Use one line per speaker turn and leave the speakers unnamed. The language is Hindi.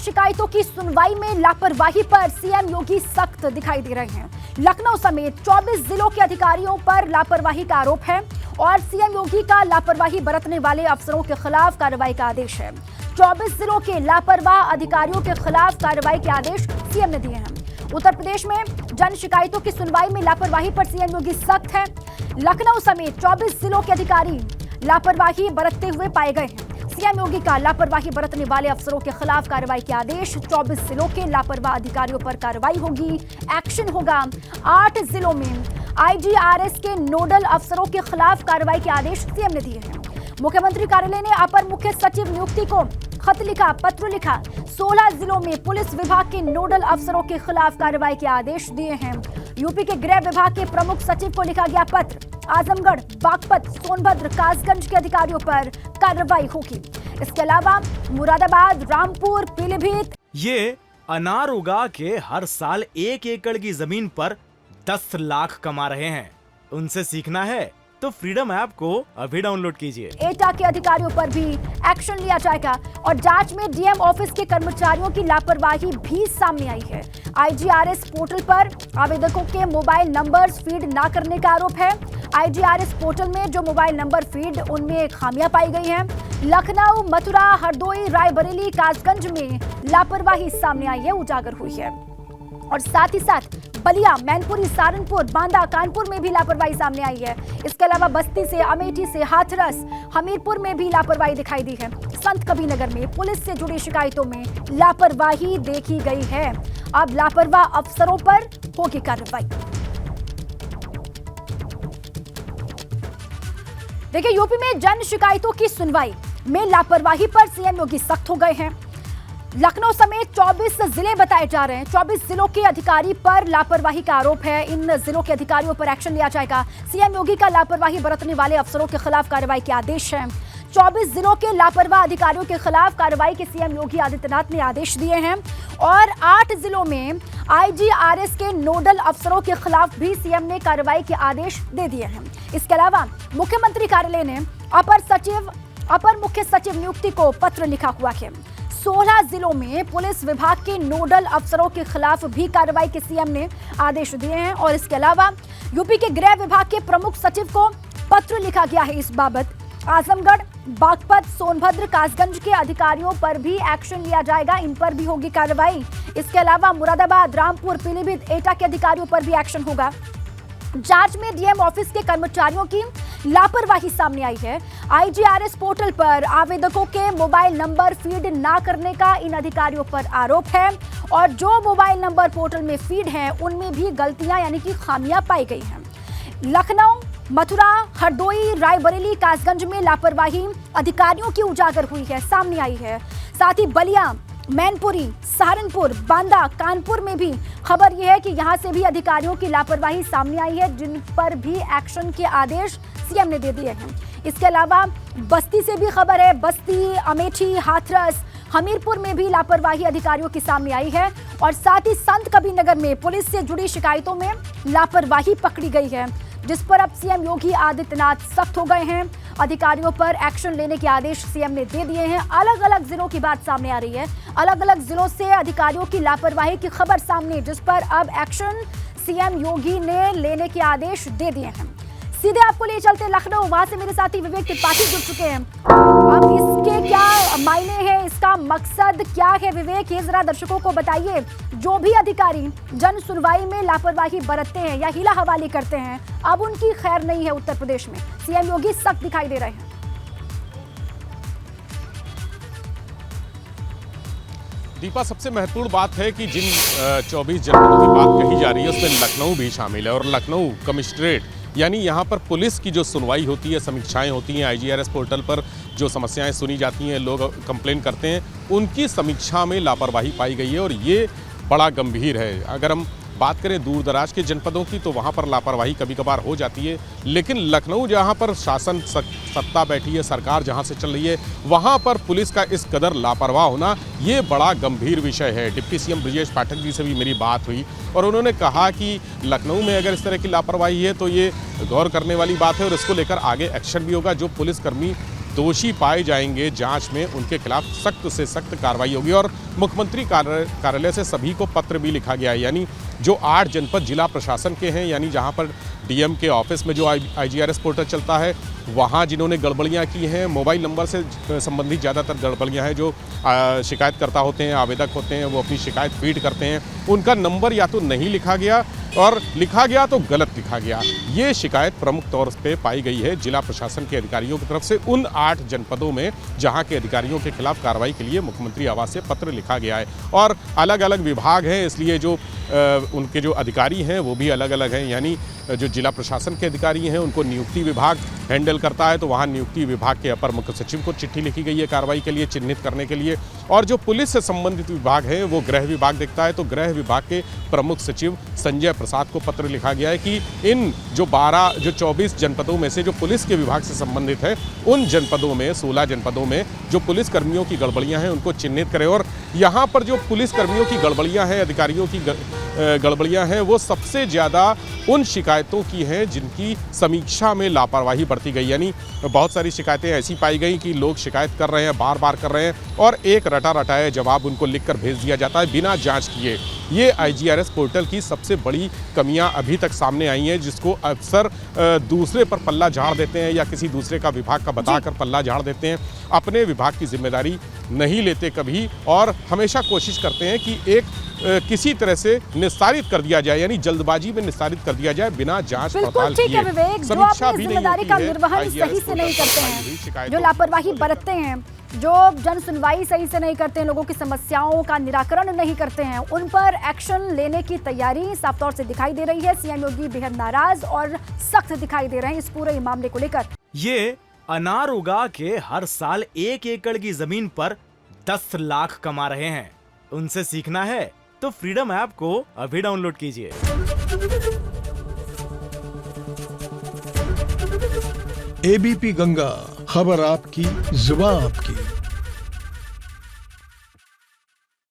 शिकायतों की सुनवाई में लापरवाही पर सीएम योगी सख्त दिखाई दे रहे हैं। लखनऊ समेत 24 जिलों के अधिकारियों पर लापरवाही का आरोप है और सीएम योगी का लापरवाही बरतने वाले अफसरों के खिलाफ कार्रवाई का आदेश है। 24 जिलों के लापरवाह अधिकारियों के खिलाफ कार्रवाई के आदेश सीएम ने दिए हैं। उत्तर प्रदेश में जन शिकायतों की सुनवाई में लापरवाही पर सीएम योगी सख्त है। लखनऊ समेत 24 जिलों के अधिकारी लापरवाही बरतते हुए पाए गए हैं। सीएम योगी का लापरवाही बरतने वाले अफसरों के खिलाफ कार्रवाई के आदेश। 24 जिलों के लापरवाह अधिकारियों पर कार्रवाई होगी, एक्शन होगा। 8 जिलों में आईजीआरएस के नोडल अफसरों के खिलाफ कार्रवाई के आदेश सीएम ने दिए हैं। मुख्यमंत्री कार्यालय ने अपर मुख्य सचिव नियुक्ति को खत लिखा, पत्र लिखा। 16 जिलों में पुलिस विभाग के नोडल अफसरों के खिलाफ कार्रवाई के आदेश दिए हैं। यूपी के गृह विभाग के प्रमुख सचिव को लिखा गया पत्र। आजमगढ़, बागपत, सोनभद्र, कासगंज के अधिकारियों पर कार्रवाई होगी। इसके अलावा मुरादाबाद, रामपुर, पीलीभीत।
ये अनार उगा के हर साल 1 एकड़ की जमीन पर 10 लाख कमा रहे हैं। उनसे सीखना है तो फ्रीडम ऐप को अभी डाउनलोड कीजिए।
एटा के अधिकारियों पर भी एक्शन लिया जाएगा और जांच में डीएम ऑफिस के कर्मचारियों की लापरवाही भी सामने आई है। आईजीआरएस पोर्टल पर आवेदकों के मोबाइल नंबर्स फीड ना करने का आरोप है। आईजीआरएस पोर्टल में जो मोबाइल नंबर फीड, उनमें खामियां पाई गई हैं। लखनऊ, मथुरा, हरदोई, रायबरेली, कासगंज में लापरवाही सामने आई है, उजागर हुई है। और साथ ही साथ बलिया, मैनपुरी, सहारनपुर, बांदा, कानपुर में भी लापरवाही सामने आई है। इसके अलावा बस्ती से, अमेठी से, हाथरस, हमीरपुर में भी लापरवाही दिखाई दी है। संत कबीरनगर में पुलिस से जुड़ी शिकायतों में लापरवाही देखी गई है। अब लापरवाह अफसरों पर होगी कार्रवाई। देखिए, यूपी में जन शिकायतों की सुनवाई में लापरवाही पर सीएम योगी सख्त हो गए हैं। लखनऊ समेत 24 जिले बताए जा रहे हैं। 24 जिलों के अधिकारी पर लापरवाही का आरोप है। इन जिलों के अधिकारियों पर एक्शन लिया जाएगा। सीएम योगी का लापरवाही बरतने वाले अफसरों के खिलाफ कार्रवाई के आदेश हैं। 24 जिलों के लापरवाह अधिकारियों के खिलाफ कार्रवाई के सीएम योगी आदित्यनाथ ने आदेश दिए हैं और 8 जिलों में आईजीआरएस के नोडल अफसरों के खिलाफ भी सीएम ने कार्रवाई के आदेश दे दिए हैं। इसके अलावा मुख्यमंत्री कार्यालय ने अपर मुख्य सचिव नियुक्ति को पत्र लिखा हुआ है। 16 जिलों में पुलिस विभाग के नोडल अफसरों के खिलाफ भी कार्रवाई के सीएम ने आदेश दिए हैं। और इसके अलावा यूपी के गृह विभाग के प्रमुख सचिव को पत्र लिखा गया है इस बाबत। आजमगढ़, बागपत, सोनभद्र, कासगंज के अधिकारियों पर भी एक्शन लिया जाएगा, इन पर भी होगी कार्रवाई। इसके अलावा मुरादाबाद, रामपुर, पीलीभीत, एटा के अधिकारियों पर भी एक्शन होगा। जांच में डीएम ऑफिस के कर्मचारियों की लापरवाही सामने आई है। आईजीआरएस पोर्टल पर आवेदकों के मोबाइल नंबर फीड ना करने का इन अधिकारियों पर आरोप है और जो मोबाइल नंबर पोर्टल में फीड हैं, उनमें भी गलतियां यानी कि खामियां पाई गई हैं। लखनऊ, मथुरा, हरदोई, रायबरेली, कासगंज में लापरवाही अधिकारियों की उजागर हुई है, सामने आई है। साथ ही बलिया, मैनपुरी, सहारनपुर, बांदा, कानपुर में भी खबर यह है कि यहां से भी अधिकारियों की लापरवाही सामने आई है, जिन पर भी एक्शन के आदेश सीएम ने दे दिए हैं। इसके अलावा बस्ती से भी खबर है। बस्ती, अमेठी, हाथरस, हमीरपुर में भी लापरवाही अधिकारियों की सामने आई है। और साथ ही संत कबीरनगर में पुलिस से जुड़ी शिकायतों में लापरवाही पकड़ी गई है, जिस पर अब सीएम योगी आदित्यनाथ सख्त हो गए हैं। अधिकारियों पर एक्शन लेने के आदेश सीएम ने दे दिए हैं। अलग अलग जिलों की बात सामने आ रही है। अलग अलग जिलों से अधिकारियों की लापरवाही की खबर सामने, जिस पर अब एक्शन सीएम योगी ने लेने के आदेश दे दिए हैं। सीधे आपको ले चलते लखनऊ, वहां से मेरे साथी विवेक त्रिपाठी जुड़ चुके हैं। अब इसके क्या मायने हैं, इसका मकसद क्या है विवेक, ये जरा दर्शकों को बताइए। जो भी अधिकारी जन सुनवाई में लापरवाही बरतते हैं या हीला हवाली करते हैं, अब उनकी खैर नहीं है उत्तर प्रदेश में। सीएम योगी सख्त दिखाई दे रहे हैं।
दीपा, सबसे महत्वपूर्ण बात है कि जिन 24 जनपदों की बात कही जा रही है उसमें लखनऊ भी शामिल है और लखनऊ कमिश्नरेट यानी यहाँ पर पुलिस की जो सुनवाई होती है, समीक्षाएं होती हैं, आईजीआरएस पोर्टल पर जो समस्याएं सुनी जाती हैं, लोग कंप्लेन करते हैं, उनकी समीक्षा में लापरवाही पाई गई है और ये बड़ा गंभीर है। अगर हम बात करें दूर दराज के जनपदों की तो वहाँ पर लापरवाही कभी कभार हो जाती है, लेकिन लखनऊ जहाँ पर शासन सत्ता बैठी है, सरकार जहाँ से चल रही है, वहाँ पर पुलिस का इस कदर लापरवाह होना ये बड़ा गंभीर विषय है। डिप्टी सीएम ब्रजेश पाठक जी से भी मेरी बात हुई और उन्होंने कहा कि लखनऊ में अगर इस तरह की लापरवाही है तो ये गौर करने वाली बात है और इसको लेकर आगे एक्शन भी होगा। जो पुलिसकर्मी दोषी पाए जाएंगे जांच में उनके खिलाफ सख्त से सख्त कार्रवाई होगी। और मुख्यमंत्री कार्यालय से सभी को पत्र भी लिखा गया है, यानी जो 8 जनपद जिला प्रशासन के हैं, यानी जहां पर डीएम के ऑफिस में जो IGRS पोर्टल चलता है, वहां जिन्होंने गड़बड़ियां की हैं, मोबाइल नंबर से संबंधित ज़्यादातर गड़बड़ियां हैं, जो शिकायतकर्ता होते हैं, आवेदक होते हैं, वो अपनी शिकायत फीड करते हैं, उनका नंबर या तो नहीं लिखा गया और लिखा गया तो गलत लिखा गया। ये शिकायत प्रमुख तौर पे पाई गई है जिला प्रशासन के अधिकारियों की तरफ से उन 8 जनपदों में जहां के अधिकारियों के खिलाफ कार्रवाई के लिए मुख्यमंत्री आवास से पत्र लिखा गया है। और अलग अलग विभाग हैं, इसलिए जो उनके जो अधिकारी हैं वो भी अलग अलग हैं, यानी जो जिला प्रशासन के अधिकारी हैं उनको नियुक्ति विभाग हैंडल करता है, तो वहाँ नियुक्ति विभाग के अपर मुख्य सचिव को चिट्ठी लिखी गई है कार्रवाई के लिए, चिन्हित करने के लिए। और जो पुलिस से संबंधित विभाग है वो गृह विभाग देखता है, तो गृह विभाग के प्रमुख सचिव संजय प्रसाद को पत्र लिखा गया है कि इन जो 24 जनपदों में से जो पुलिस के विभाग से संबंधित है, उन जनपदों में 16 जनपदों में जो पुलिस कर्मियों की गड़बड़ियां हैं उनको चिन्हित करें। और यहाँ पर जो पुलिस कर्मियों की गड़बड़ियां हैं, अधिकारियों की गड़बड़ियां हैं, वो सबसे ज़्यादा उन शिकायतों की हैं जिनकी समीक्षा में लापरवाही बरती गई। यानी बहुत सारी शिकायतें ऐसी पाई गई कि लोग शिकायत कर रहे हैं, बार बार कर रहे हैं, और एक रटा रटाया जवाब उनको लिखकर भेज दिया जाता है बिना जांच किए। ये IGRS पोर्टल की सबसे बड़ी कमियां अभी तक सामने आई हैं, जिसको अक्सर दूसरे पर पल्ला झाड़ देते हैं या किसी दूसरे का विभाग का बताकर पल्ला झाड़ देते हैं, अपने विभाग की जिम्मेदारी नहीं लेते कभी, और हमेशा कोशिश करते हैं कि एक किसी तरह से निस्तारित कर दिया जाए, यानी जल्दबाजी में निस्तारित कर दिया जाए बिना जांच पड़ताल किए।
ठीक है विवेक, जो अपनी जिम्मेदारी का निर्वहन सही से नहीं करते हैं, जो लापरवाही बरतते हैं, जो जन सुनवाई सही से नहीं करते हैं, लोगों की समस्याओं का निराकरण नहीं करते हैं, उन पर एक्शन लेने की तैयारी साफ तौर से दिखाई दे रही है। सीएम योगी बेहद नाराज और सख्त दिखाई दे रहे हैं इस पूरे मामले को लेकर।
ये अनार उगा के हर साल 1 एकड़ की जमीन पर 10 लाख कमा रहे हैं। उनसे सीखना है तो फ्रीडम ऐप को अभी डाउनलोड कीजिए।
ABP गंगा, खबर आपकी, जुबान आपकी।